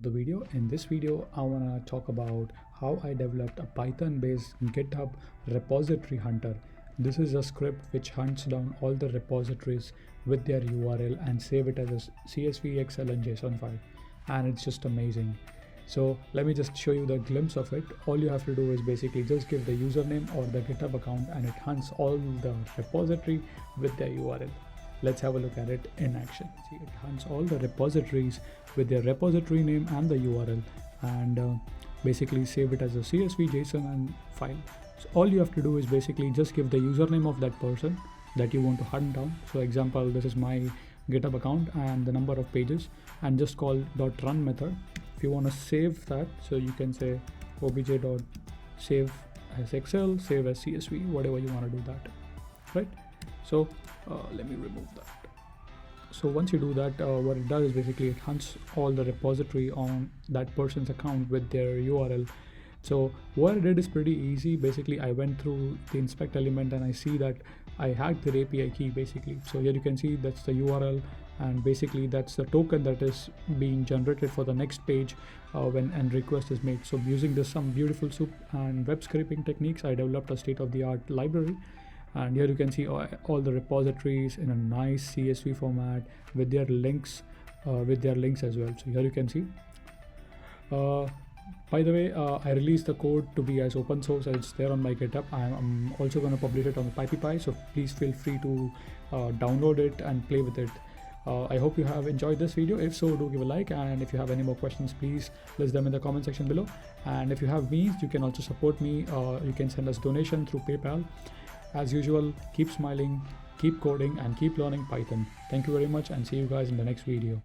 the video. In this video, I want to talk about how I developed a Python-based GitHub repository hunter. This is a script which hunts down all the repositories with their URL and save it as a CSV, Excel, and JSON file. And it's just amazing. So let me just show you the glimpse of it. All you have to do is basically just give the username or the GitHub account and it hunts all the repository with their URL. Let's have a look at it in action. See, it hunts all the repositories with their repository name and the URL and basically save it as a CSV, JSON and file. So all you have to do is basically just give the username of that person that you want to hunt down. So example, this is my GitHub account and the number of pages, and just call .run method. If you want to save that, so you can say obj.save as Excel, save as CSV, whatever you want to do that, right? So let me remove that. So once you do that, what it does is basically it hunts all the repository on that person's account with their URL. So what I did is pretty easy. Basically, I went through the inspect element and I see that I hacked their API key basically. So here you can see that's the URL, and basically that's the token that is being generated for the next page when an request is made. So using this some beautiful soup and web scraping techniques, I developed a state-of-the-art library. And here you can see all the repositories in a nice CSV format with their links as well. So here you can see. By the way, I released the code to be as open source as it's there on my GitHub. I'm also going to publish it on the PyPI, so please feel free to download it and play with it. I hope you have enjoyed this video. If so, do give a like, and if you have any more questions, please list them in the comment section below. And if you have means, you can also support me. You can send us donation through PayPal. As usual, keep smiling, keep coding, and keep learning Python. Thank you very much, and see you guys in the next video.